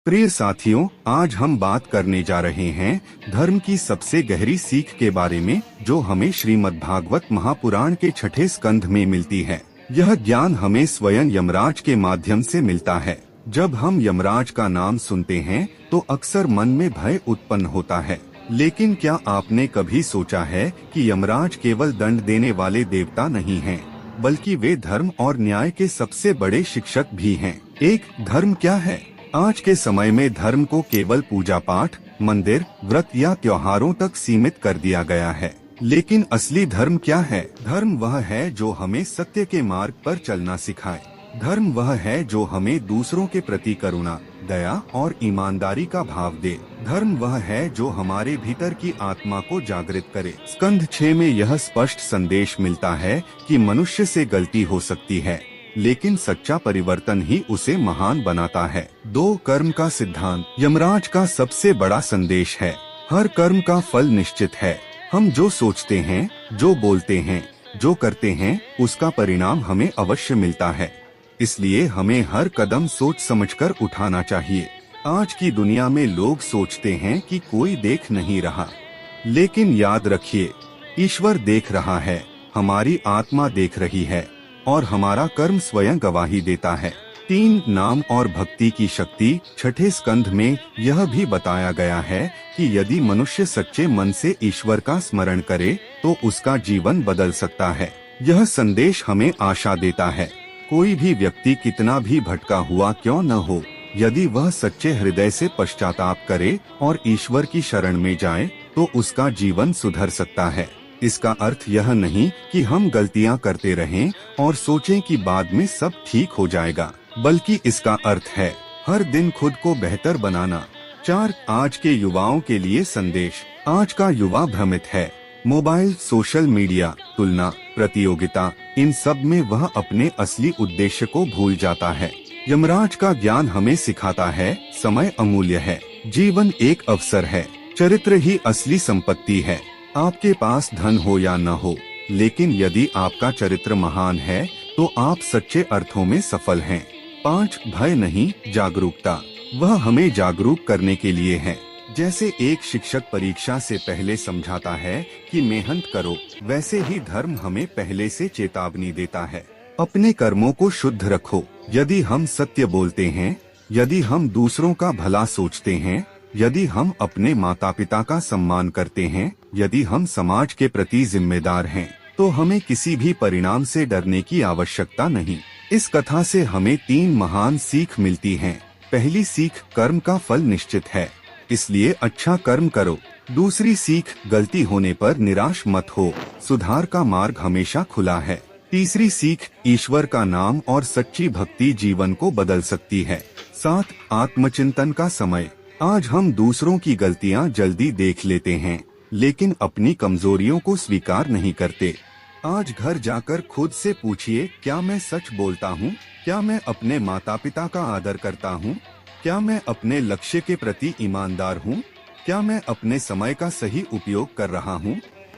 प्रिय साथियों, आज हम बात करने जा रहे हैं धर्म की सबसे गहरी सीख के बारे में, जो हमें श्रीमद्भागवत महापुराण के छठे स्कंध में मिलती है। यह ज्ञान हमें स्वयं यमराज के माध्यम से मिलता है। जब हम यमराज का नाम सुनते हैं तो अक्सर मन में भय उत्पन्न होता है, लेकिन क्या आपने कभी सोचा है कि यमराज केवल दंड देने वाले देवता नहीं हैं, बल्कि वे धर्म और न्याय के सबसे बड़े शिक्षक भी हैं। एक धर्म क्या है? आज के समय में धर्म को केवल पूजा पाठ, मंदिर, व्रत या त्योहारों तक सीमित कर दिया गया है, लेकिन असली धर्म क्या है? धर्म वह है जो हमें सत्य के मार्ग पर चलना सिखाए। धर्म वह है जो हमें दूसरों के प्रति करुणा, दया और ईमानदारी का भाव दे। धर्म वह है जो हमारे भीतर की आत्मा को जागृत करे। स्कंध 6 में यह स्पष्ट संदेश मिलता है कि मनुष्य से गलती हो सकती है, लेकिन सच्चा परिवर्तन ही उसे महान बनाता है। 2 कर्म का सिद्धांत यमराज का सबसे बड़ा संदेश है। हर कर्म का फल निश्चित है। हम जो सोचते हैं, जो बोलते हैं, जो करते हैं, उसका परिणाम हमें अवश्य मिलता है। इसलिए हमें हर कदम सोच समझकर उठाना चाहिए। आज की दुनिया में लोग सोचते हैं कि कोई देख नहीं रहा, लेकिन याद रखिए, ईश्वर देख रहा है, हमारी आत्मा देख रही है और हमारा कर्म स्वयं गवाही देता है। 3 नाम और भक्ति की शक्ति। छठे स्कंध में यह भी बताया गया है कि यदि मनुष्य सच्चे मन से ईश्वर का स्मरण करे तो उसका जीवन बदल सकता है। यह संदेश हमें आशा देता है। कोई भी व्यक्ति कितना भी भटका हुआ क्यों न हो, यदि वह सच्चे हृदय से पश्चाताप करे और ईश्वर की शरण में जाए तो उसका जीवन सुधर सकता है। इसका अर्थ यह नहीं कि हम गलतियां करते रहें और सोचें कि बाद में सब ठीक हो जाएगा, बल्कि इसका अर्थ है हर दिन खुद को बेहतर बनाना। 4 आज के युवाओं के लिए संदेश। आज का युवा भ्रमित है। मोबाइल, सोशल मीडिया, तुलना, प्रतियोगिता, इन सब में वह अपने असली उद्देश्य को भूल जाता है। यमराज का ज्ञान हमें सिखाता है, समय अमूल्य है, जीवन एक अवसर है, चरित्र ही असली संपत्ति है। आपके पास धन हो या न हो, लेकिन यदि आपका चरित्र महान है तो आप सच्चे अर्थों में सफल हैं। 5 भय नहीं, जागरूकता। वह हमें जागरूक करने के लिए है। जैसे एक शिक्षक परीक्षा से पहले समझाता है कि मेहनत करो, वैसे ही धर्म हमें पहले से चेतावनी देता है। अपने कर्मों को शुद्ध रखो। यदि हम सत्य बोलते हैं, यदि हम दूसरों का भला सोचते हैं, यदि हम अपने माता पिता का सम्मान करते हैं, यदि हम समाज के प्रति जिम्मेदार हैं, तो हमें किसी भी परिणाम से डरने की आवश्यकता नहीं। इस कथा से हमें 3 महान सीख मिलती हैं। पहली सीख, कर्म का फल निश्चित है, इसलिए अच्छा कर्म करो। दूसरी सीख, गलती होने पर निराश मत हो, सुधार का मार्ग हमेशा खुला है। तीसरी सीख, ईश्वर का नाम और सच्ची भक्ति जीवन को बदल सकती है। 7 आत्मचिंतन का समय। आज हम दूसरों की गलतियां जल्दी देख लेते हैं, लेकिन अपनी कमजोरियों को स्वीकार नहीं करते। आज घर जाकर खुद से पूछिए, क्या मैं सच बोलता हूँ? क्या मैं अपने माता पिता का आदर करता हूँ? क्या मैं अपने लक्ष्य के प्रति ईमानदार हूँ? क्या मैं अपने समय का सही उपयोग कर रहा हूँ?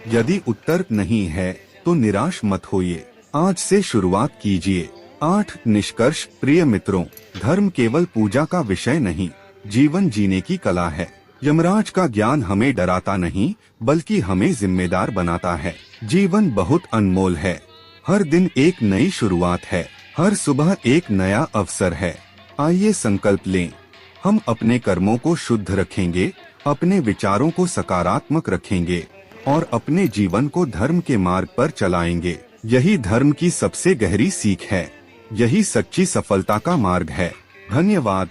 यदि उत्तर नहीं है तो निराश मत होइए, आज से शुरुआत कीजिए। 8 निष्कर्ष। प्रिय मित्रों, धर्म केवल पूजा का विषय नहीं, जीवन जीने की कला है। यमराज का ज्ञान हमें डराता नहीं, बल्कि हमें जिम्मेदार बनाता है। जीवन बहुत अनमोल है। हर दिन एक नई शुरुआत है, हर सुबह एक नया अवसर है। आइए संकल्प लें, हम अपने कर्मों को शुद्ध रखेंगे, अपने विचारों को सकारात्मक रखेंगे और अपने जीवन को धर्म के मार्ग पर चलाएंगे। यही धर्म की सबसे गहरी सीख है, यही सच्ची सफलता का मार्ग है। धन्यवाद।